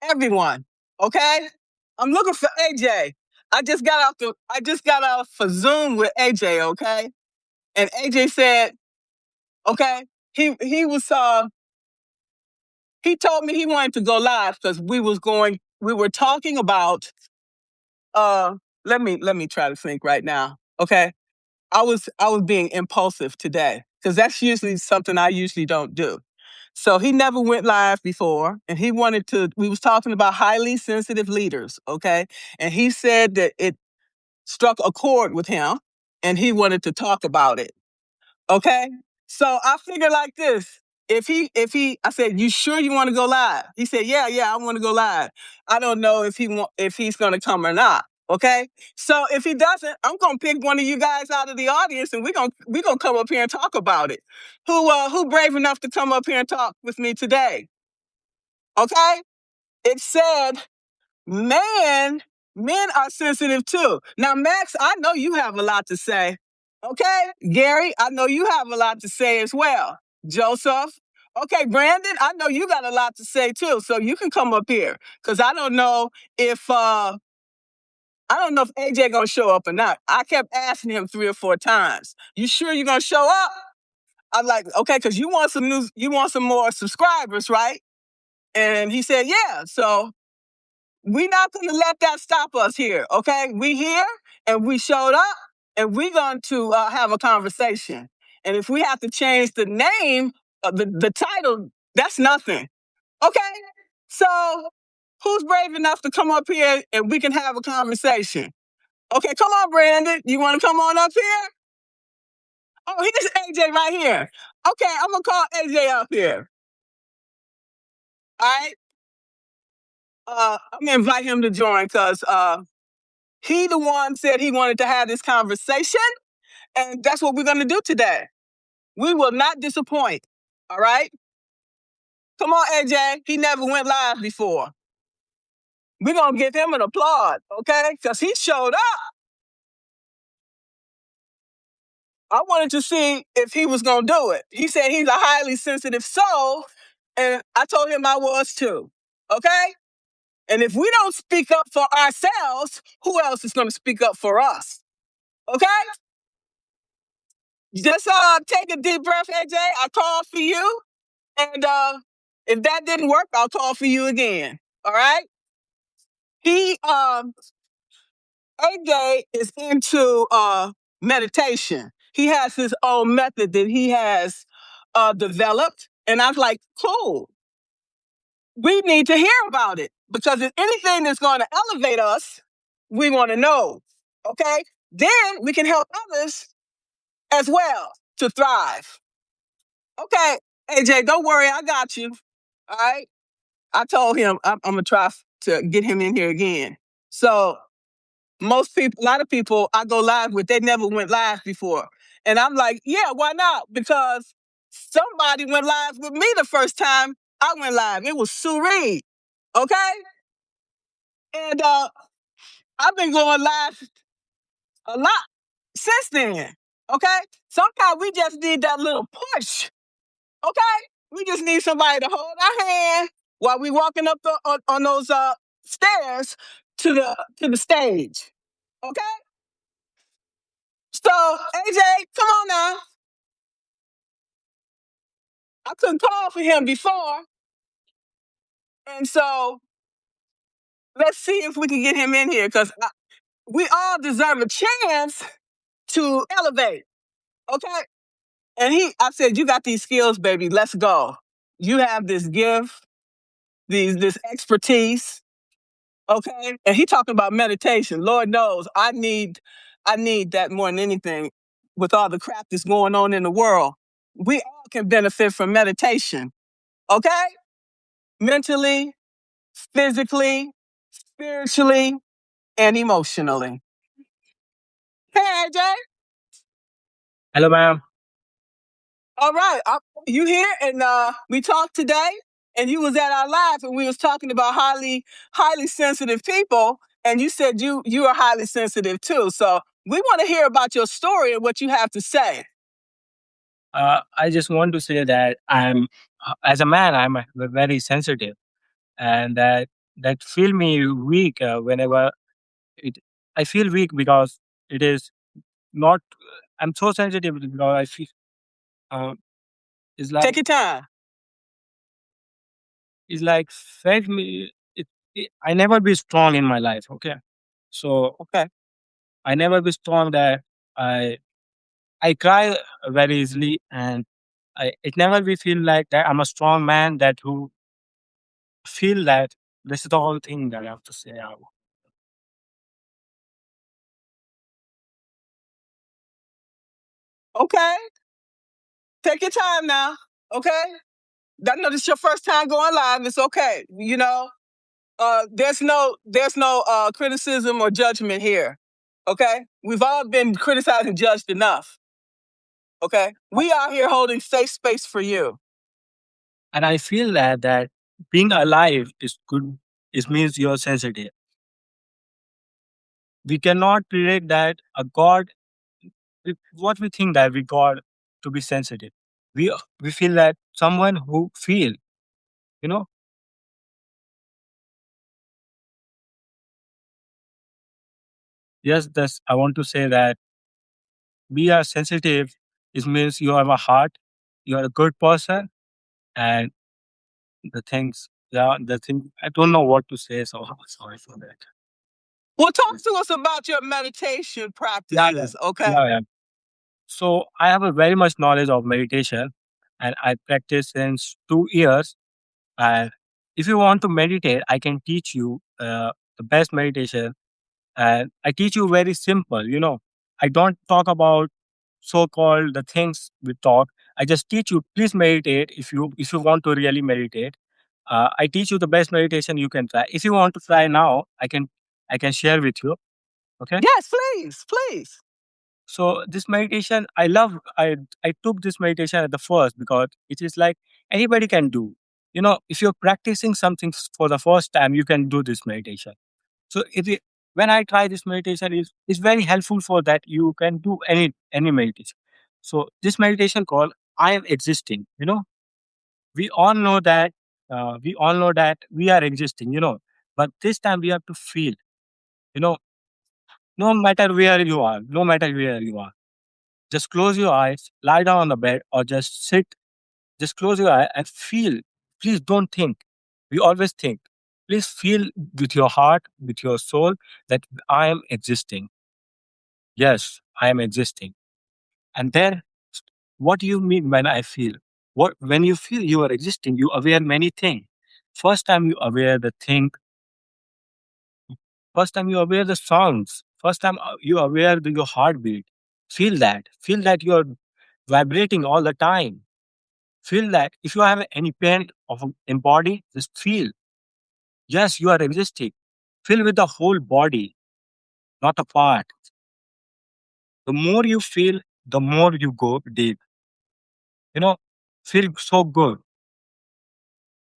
everyone. Okay, I'm looking for AJ. I just got off for Zoom with AJ. Okay, and AJ said, okay, he was he told me he wanted to go live because we were talking about uh let me try to think right now. Okay, I was being impulsive today because that's usually something I usually don't do. So he never went live before, and he wanted to. We was talking about highly sensitive leaders, okay, and he said that it struck a chord with him, and he wanted to talk about it. Okay. So I figured like this. I said, you sure you want to go live? He said, yeah, I want to go live. I don't know if he's going to come or not. Okay. So if he doesn't, I'm going to pick one of you guys out of the audience and we're going to come up here and talk about it. Who brave enough to come up here and talk with me today? Okay. It said, man, men are sensitive too. Now, Max, I know you have a lot to say. Okay, Gary, I know you have a lot to say as well. Joseph, okay, Brandon, I know you got a lot to say too, so you can come up here because I don't know if AJ gonna show up or not. I kept asking him 3 or 4 times. You sure you're gonna show up? I'm like, okay, because you want some more subscribers, right? And he said, yeah. So we're not going to let that stop us here, okay? We here and we showed up and we're going to have a conversation. And if we have to change the name of the title, that's nothing, okay? So who's brave enough to come up here and we can have a conversation? Okay, come on, Brandon. You want to come on up here? Oh, here's AJ right here. Okay, I'm going to call AJ up here. All right? I'm going to invite him to join because he the one said he wanted to have this conversation, and that's what we're going to do today. We will not disappoint. All right? Come on, AJ. He never went live before. We're going to give him an applaud, okay? Because he showed up. I wanted to see if he was going to do it. He said he's a highly sensitive soul, and I told him I was too, okay? And if we don't speak up for ourselves, who else is going to speak up for us? Okay? Just take a deep breath, AJ. I called for you. And if that didn't work, I'll call for you again. All right? He AJ is into meditation. He has his own method that he has developed. And I was like, cool. We need to hear about it because if anything that's going to elevate us, we want to know. Okay? Then we can help others as well to thrive. Okay, AJ, don't worry, I got you. All right? I told him I'm gonna try to get him in here again. So a lot of people I go live with, they never went live before, and I'm like, yeah, why not? Because somebody went live with me the first time I went live. It was Sue Reed, okay, and I've been going live a lot since then. Okay, sometimes we just need that little push. Okay, we just need somebody to hold our hand while we walking up on those stairs to the stage. Okay, so AJ, come on now. I couldn't call for him before, and so let's see if we can get him in here because we all deserve a chance to elevate. Okay, and I said, you got these skills, baby. Let's go. You have this gift, this expertise. Okay. And he talking about meditation. Lord knows I need that more than anything with all the crap that's going on in the world. We all can benefit from meditation. Okay? Mentally, physically, spiritually, and emotionally. Hey, AJ. Hello, ma'am. All right. You here? And we talked today, and you was at our live, and we was talking about highly sensitive people, and you said you are highly sensitive too. So we want to hear about your story and what you have to say. I just want to say that as a man, I'm very sensitive, and that that feel me weak whenever it. I feel weak because it is not. I'm so sensitive because I feel. Uh, it's like Take your time. it's like felt me. I never be strong in my life. Okay, so Okay. I never be strong that I I cry very easily, and it never be feel like that I'm a strong man that who feel that. This is the whole thing that I have to say out. Okay. Take your time now. Okay. I know this is your first time going live. It's okay. There's no criticism or judgment here. Okay. We've all been criticized and judged enough. Okay. We are here holding safe space for you. And I feel that being alive is good. It means you're sensitive. We cannot predict that a God. What we think that we God to be sensitive. We feel that someone who feel. You know. Yes, that's. I want to say that we are sensitive. It means you have a heart. You are a good person, and the things. Yeah, the thing. I don't know what to say. So sorry for that. Well, talk to us about your meditation Yeah, practices. Okay. yeah. So I have a very much knowledge of meditation, and I practice since 2 years. And if you want to meditate, I can teach you the best meditation. And I teach you very simple. I don't talk about so-called the things we talk. I just teach you. Please meditate if you want to really meditate. I teach you the best meditation you can try. If you want to try now, I can share with you. Okay. Yes, please, please. So this meditation, I took this meditation at the first because it is like anybody can do. If you're practicing something for the first time, you can do this meditation. So when I try this meditation, is very helpful for that. You can do any meditation. So this meditation called I am existing. We all know that we are existing. But this time we have to feel. You know, no matter where you are, no matter where you are. Just close your eyes, lie down on the bed, or just sit. Just close your eye and feel. Please don't think. We always think. Please feel with your heart, with your soul, that I am existing. Yes, I am existing. And then, what do you mean when I feel? When you feel you are existing, you aware many things. First time you aware the thing. First time you aware the sounds. First time you aware your heartbeat. Feel that. Feel that you are vibrating all the time. Feel that if you have any pain of in body, just feel. Yes, you are existing. Feel with the whole body, not a part. The more you feel, the more you go deep. You know, feel so good.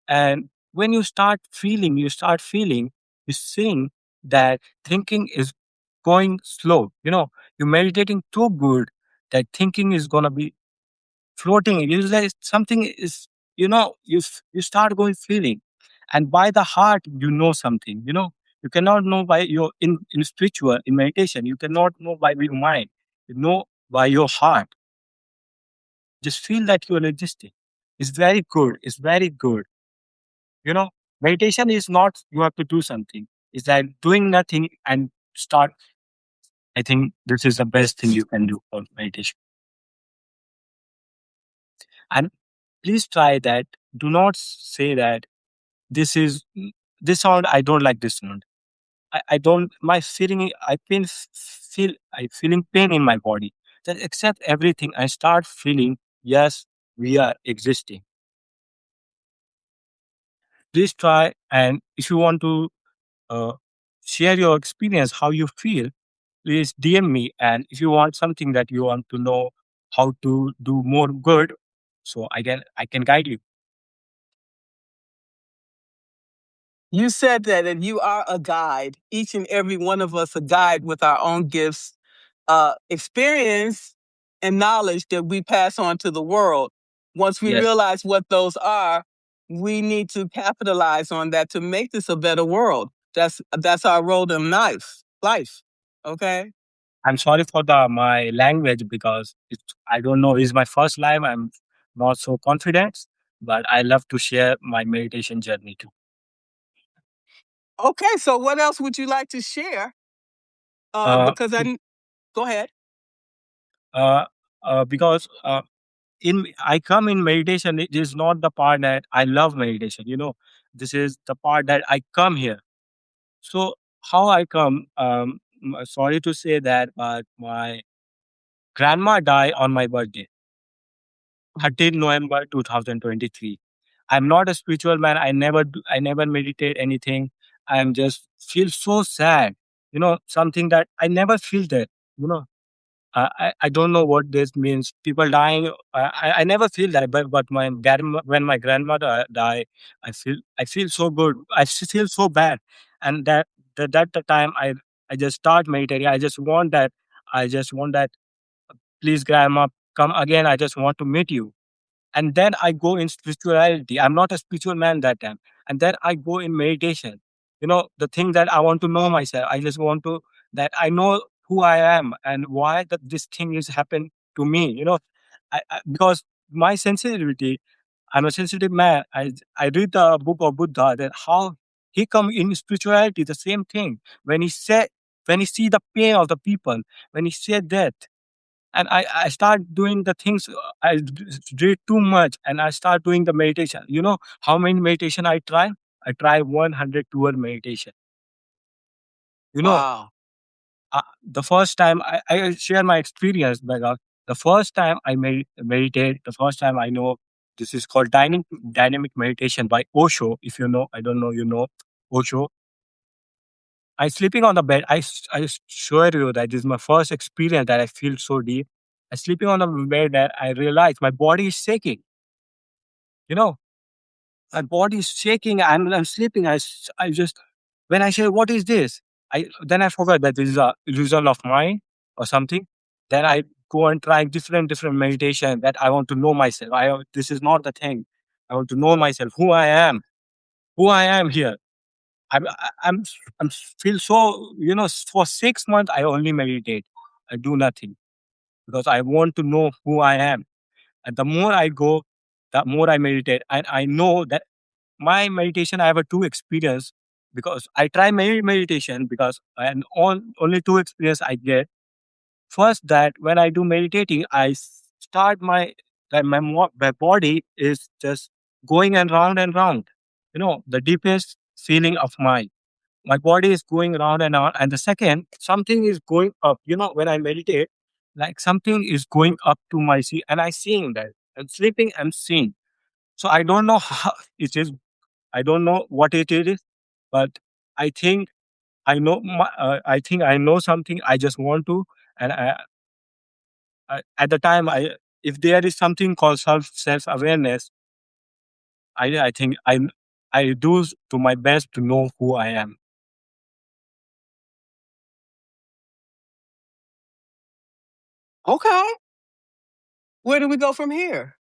And when you start feeling, you think that thinking is going slow. You're meditating too good that thinking is gonna be floating. You like something is, you start going feeling, and by the heart you know something. You cannot know by your in spiritual in meditation. You cannot know by your mind. You know by your heart. Just feel that you are existing. It's very good. It's very good. You know, meditation is not you have to do something. It's like doing nothing and start. I think this is the best thing you can do for meditation. And please try that. Do not say that this is this sound. I don't like this sound. I don't. My feeling. I feeling pain in my body. Then accept everything. I start feeling. Yes, we are existing. Please try. And if you want to uh, share your experience, how you feel, please DM me. And if you want something that you want to know how to do more good, so I can guide you. You said that you are a guide, each and every one of us a guide with our own gifts, experience, and knowledge that we pass on to the world. Once we Yes. realize what those are, we need to capitalize on that to make this a better world. That's our role in life. Okay. I'm sorry for the my language because it's I don't know. It's my first live. I'm not so confident, but I love to share my meditation journey too. Okay. So what else would you like to share? Uh, Because I go ahead. uh, because in I come in meditation. It is not the part that I love meditation. This is the part that I come here. So how I come? Sorry to say that, but my grandma died on my birthday, 13th November 2023. I'm not a spiritual man. I never meditate anything. I'm just feel so sad. Something that I never feel that. You know, I don't know what this means. People dying. I never feel that. But when my grandmother died, I feel so good. Feel so bad, and that the time I just start meditating. I just want that. Please, grandma, come again. I just want to meet you, and then I go in spirituality. I'm not a spiritual man that time, and then I go in meditation. The thing that I want to know myself. I just want to that I know who I am and why that this thing is happened to me. Because my sensitivity. I'm a sensitive man. I read the book of Buddha that how he come in spirituality the same thing when he see the pain of the people, when he said that, and I start doing the things. Read too much and I start doing the meditation. How many meditation I try 112 meditation. you know Wow. the first time I share my experience, the first time I meditate, the first time I know this is called dynamic meditation by Osho. If you know, I don't know, Osho. I sleeping on the bed. I swear to you that this is my first experience that I feel so deep. I sleeping on the bed that I realize my body is shaking. You know, my body is shaking and I'm sleeping. I just when I say what is this, I forgot that this is a illusion of mind or something. Then I go and try different meditation that I want to know myself. This is not the thing. I want to know myself, who I am here. I'm I- I'm I'm feel so for 6 months I only meditate. I do nothing because I want to know who I am. And the more I go, the more I meditate. And I know that my meditation I have a two experience because I try meditation because and only two experience I get. First, that when I do meditating, start my body is just going and round and round. The deepest feeling of my body is going round and round. And the second, something is going up. When I meditate, like something is going up to my see, and I seeing that. I'm sleeping, I'm seeing. So I don't know how it is. I don't know what it is, but I think I think I know something. I just want to, and at the time, if there is something called self awareness, I think I do to my best to know who I am. Okay. Where do we go from here?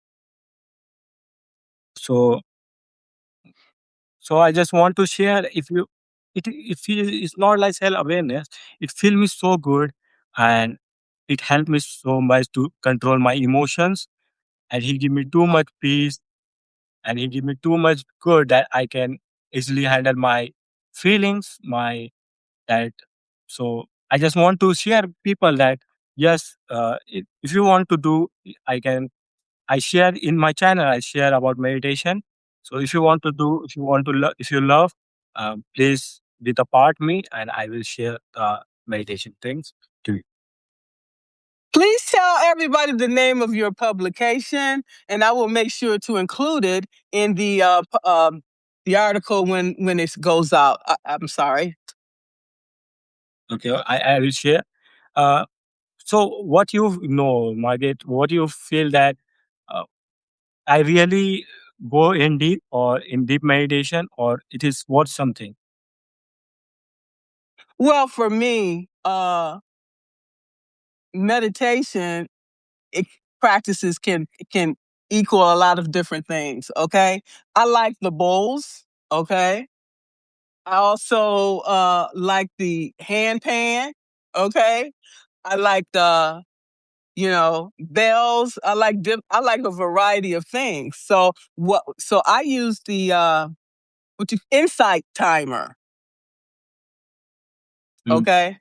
So I just want to share. It's not like self awareness. It feels me so good, and it helped me so much to control my emotions, and he give me too much peace, and he give me too much good that I can easily handle my feelings, my that. So I just want to share people that yes, if you want to do, I can. I share in my channel. I share about meditation. So if you want to do, if you want to, if you love, please be the part me, and I will share the meditation things to you. Please tell everybody the name of your publication, and I will make sure to include it in the article when it goes out. I'm sorry. Okay, I will share. Uh, so what you know, Margaret, what you feel that uh, I really go in deep or in deep meditation, or it is what something. Well, for me, meditation it, practices can equal a lot of different things. Okay. I like the bowls. Okay. I also like the hand pan. Okay. I like the, bells. I like a variety of things. So I use the insight timer. Mm. Okay.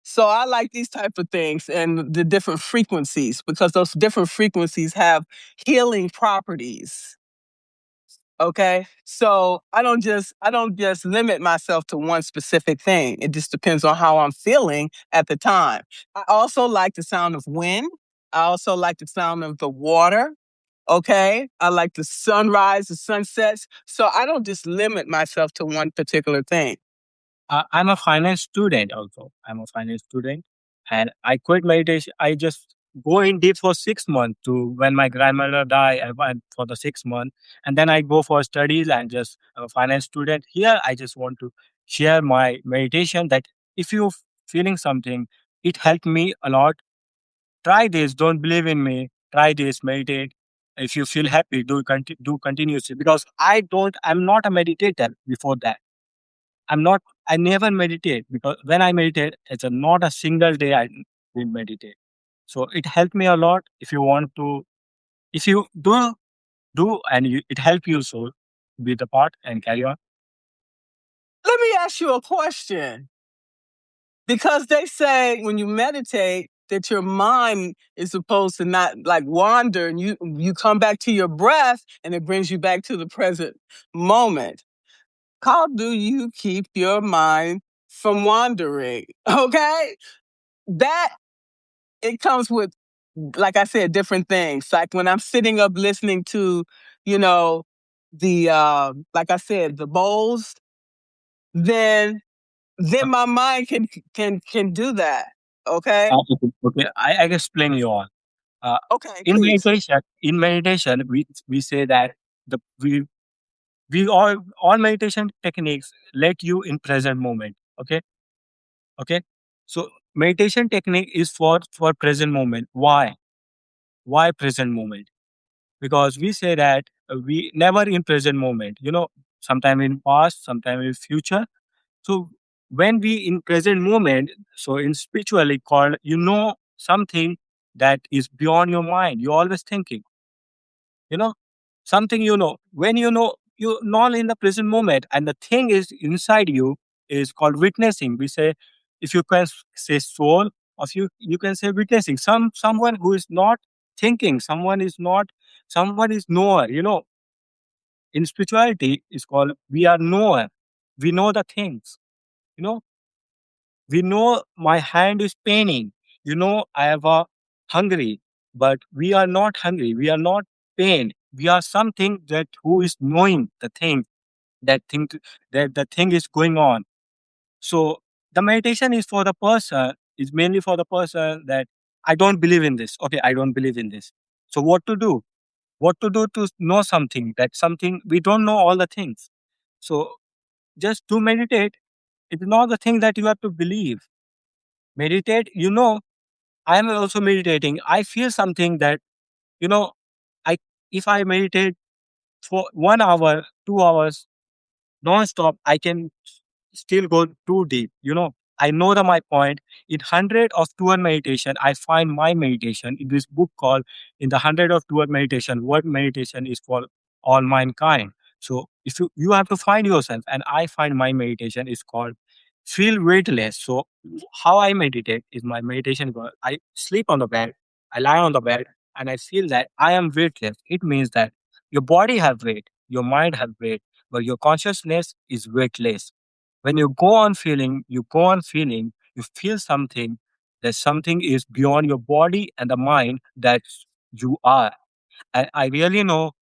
So I like these type of things and the different frequencies because those different frequencies have healing properties. Okay. So I don't just limit myself to one specific thing. It just depends on how I'm feeling at the time. I also like the sound of wind. I also like the sound of the water. Okay. I like the sunrise, the sunsets. So I don't just limit myself to one particular thing. I'm a finance student also. I'm a finance student, and I quit meditation. I just go in deep for 6 months to when my grandmother died. I went for the 6 months, and then I go for studies and just I'm a finance student. Here, I just want to share my meditation that if you're feeling something, it helped me a lot. Try this. Don't believe in me. Try this. Meditate. If you feel happy, do continuously because I'm not a meditator before that. I never meditate because when I meditate, not a single day I will meditate. So it helped me a lot. If you do and it help you, so be the part and carry on. Let me ask you a question. Because they say when you meditate that your mind is supposed to not like wander and you come back to your breath and it brings you back to the present moment. How do you keep your mind from wandering? Okay? That it comes with, like I said, different things. Like when I'm sitting up listening to, you know, the like I said, the bowls, then Uh, my mind can do that. Okay? okay, I explain you all. Uh, Okay, please. in meditation, we say that the we all meditation techniques let you in present moment. Okay. So meditation technique is for present moment. Why? Why present moment? Because we say that we never in present moment, sometime in past, sometime in future. So when we in present moment, so in spiritually called, something that is beyond your mind, you're always thinking, you know something, when you're not in the present moment and the thing is inside you is called witnessing. We say, if you can say soul, or you can say witnessing, someone who is not thinking, someone is knower. In spirituality is called we are knower. We know the things. You know, we know my hand is paining. I have a hungry, but we are not hungry. We are not pain. We are something that who is knowing the thing, that thing that the thing is going on. So the meditation is for the person, is mainly for the person that I don't believe in this. Okay, I don't believe in this. So what to do? What to do to know something, that something we don't know all the things. So just to meditate, it's not the thing that you have to believe. Meditate, I am also meditating. I feel something that, you know, I if I meditate for 1 hour, 2 hours non-stop, I can still go too deep. I know my point. In 100 of 2 hour meditation, I find my meditation in this book called In the 100 of 2 hour meditation, what meditation is for all mankind. So if you have to find yourself, and I find my meditation is called feel weightless. So how I meditate is my meditation. I sleep on the bed, I lie on the bed, and I feel that I am weightless. It means that your body have weight, your mind have weight, but your consciousness is weightless. When you go on feeling, you feel something, that something is beyond your body and the mind that you are. And I really know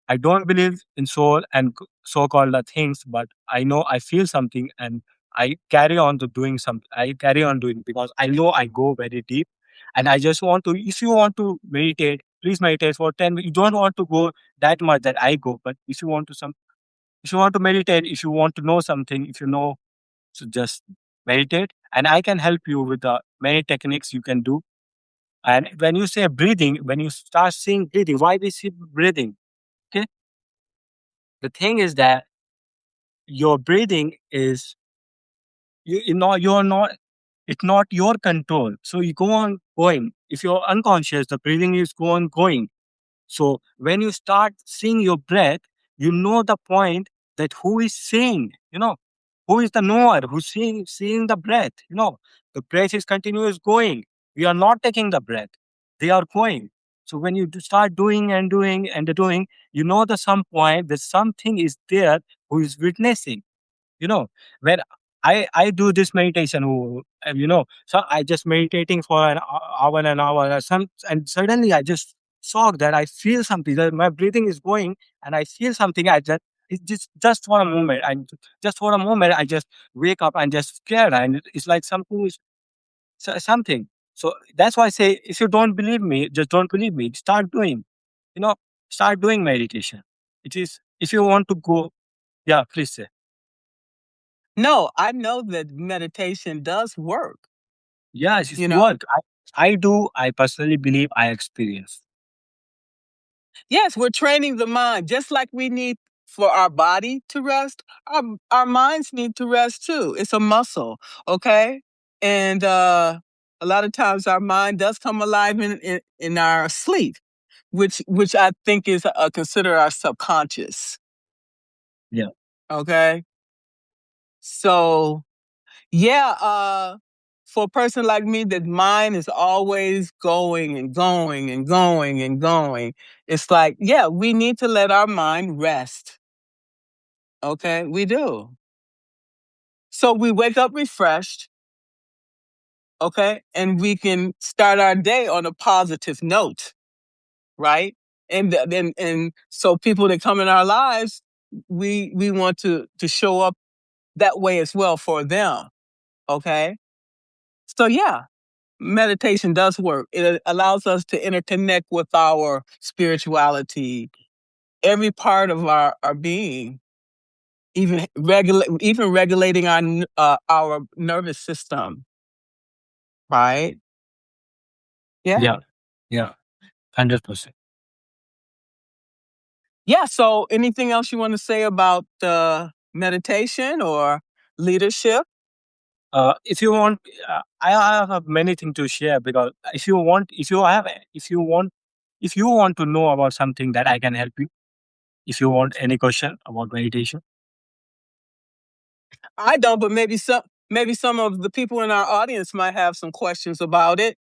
I don't believe in soul and so-called things, but I know I feel something and I carry on to doing something. I carry on doing because I know I go very deep, and I just want to. If you want to meditate, please meditate for 10 minutes. You don't want to go that much that I go, but if you want to meditate, if you want to know something, if you know, so just meditate, and I can help you with the many techniques you can do. And when you say breathing, when you start seeing breathing, why we see breathing? Okay. The thing is that your breathing is you're not it's not your control. So you go on going. If you're unconscious, the breathing is go on going. So when you start seeing your breath, you know the point that who is seeing, who is the knower, who's seeing the breath. The breath is continuous going. We are not taking the breath. They are going. So when you start doing and doing and doing, the some point that something is there who is witnessing. you know when I do this meditation, so I just meditating for an hour and an hour, and suddenly I just saw that I feel something, that my breathing is going, and I feel something. I just it's just for a moment, and just for a moment I just wake up and just scared, and it's like something is something. So that's why I say, if you don't believe me, just don't believe me, start doing, you know start doing meditation. It is, if you want to go. Yeah, please say. No, I know that meditation does work. Yes, it's You know, work. I do. I personally believe I experience. yes, we're training the mind just like we need for our body to rest. Our minds need to rest too. It's a muscle, okay? And a lot of times our mind does come alive in our sleep, which I think is consider our subconscious. Yeah. Okay, so yeah, for a person like me, that mind is always going and going and going and going. It's like, yeah, we need to let our mind rest. Okay, we do. So we wake up refreshed, okay, and we can start our day on a positive note, right? And then and so people that come in our lives, we want to show up that way as well for them. Okay, so yeah, meditation does work. It allows us to interconnect with our spirituality, every part of our being, even regulating our nervous system, right? Yeah. Yeah. Yeah. 100%. Yeah. So anything else you want to say about meditation or leadership? If you want, I have many things to share, because if you want to know about something that I can help you. If you want any question about meditation. I don't, but maybe some of the people in our audience might have some questions about it.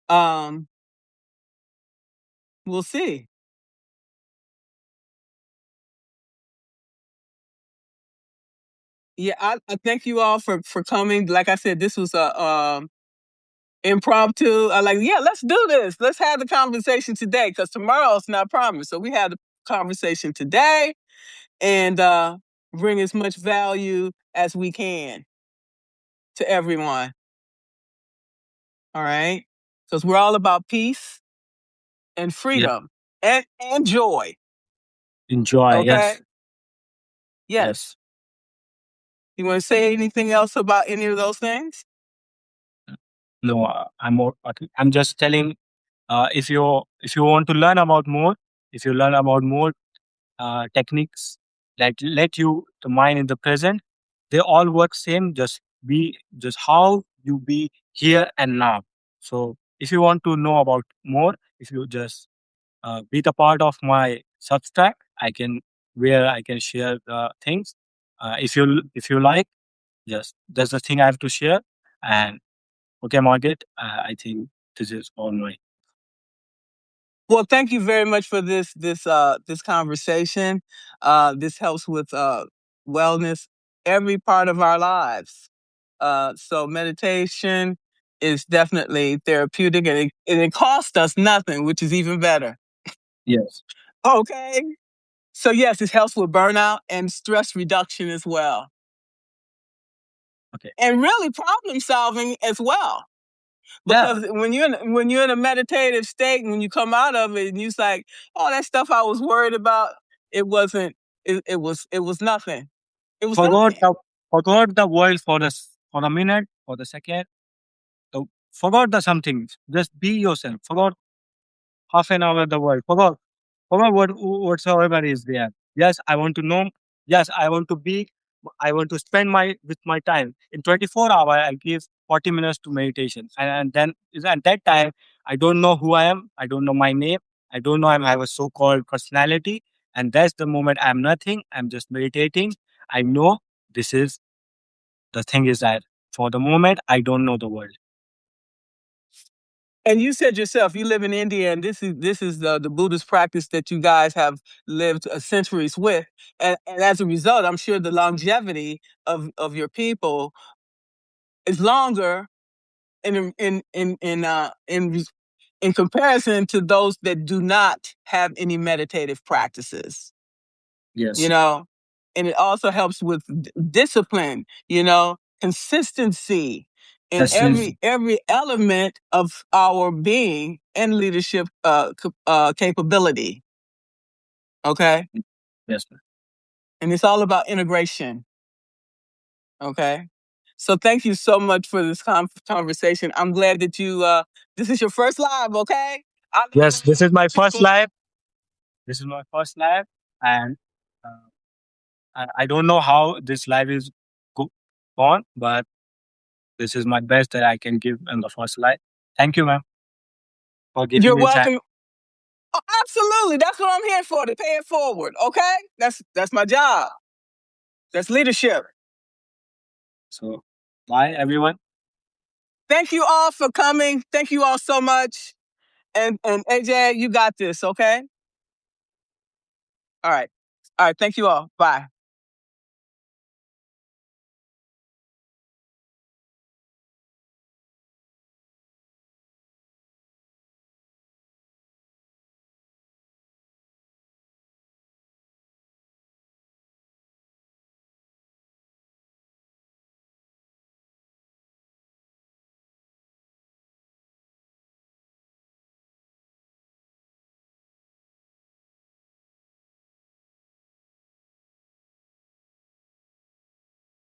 Um, we'll see. Yeah, I thank you all for coming. Like I said, this was a impromptu. I like, yeah, let's do this. Let's have the conversation today because tomorrow's not promised. So we had the conversation today and bring as much value as we can to everyone. All right, because we're all about peace and Yeah. freedom and joy. Enjoy. Okay. Yes. Yes. Yes. You want to say anything else about any of those things? No, I'm just telling. If you want to learn about more, if you learn about more techniques that let you the mind in the present, they all work same. Just how you be here and now. So if you want to know about more, if you just be the part of my Substack, where I can share the things. If you like, just that's the thing I have to share. And okay, Margaret, I think this is all right. Well, thank you very much for this conversation. This helps with wellness every part of our lives. So meditation is definitely therapeutic, and it costs us nothing, which is even better. Yes. Okay. So yes, it helps with burnout and stress reduction as well, Okay. and really problem solving as well. Yeah. Because when you're in a meditative state, and when you come out of it, and you're like, oh, that stuff I was worried about, it wasn't. It was nothing. It was Forgot nothing. the forgot the world for for a minute, for the second. So Forgot the something. Just be yourself. Forgot half an hour the world. Forgot whatsoever is there. Yes, I want to know. Yes, I want to be. I want to spend my with my time in 24 hours. I give 40 minutes to meditation, and then at that time I don't know who I am. I don't know my name. I don't know I have a so-called personality, and that's the moment I'm nothing. I'm just meditating. I know this is the thing is that for the moment I don't know the world. And you said yourself, you live in India, and this is the Buddhist practice that you guys have lived centuries with, and as a result, I'm sure the longevity of your people is longer in comparison to those that do not have any meditative practices. Yes. You know, and it also helps with discipline. Consistency in That's easy. every element of our being and leadership capability. Okay, Yes, ma'am. and it's all about integration. Okay, so thank you so much for this conversation. I'm glad that you. This is your first live. Okay. Yes, this is my first live. This is my first live, and uh, I don't know how this live is gone, but this is my best that I can give in the first live. Thank you, ma'am, for giving You're me time. welcome. Oh, absolutely. That's what I'm here for, to pay it forward. Okay? That's my job. That's leadership. So, bye, everyone. Thank you all for coming. Thank you all so much. And AJ, you got this, okay? All right. All right. Thank you all. Bye.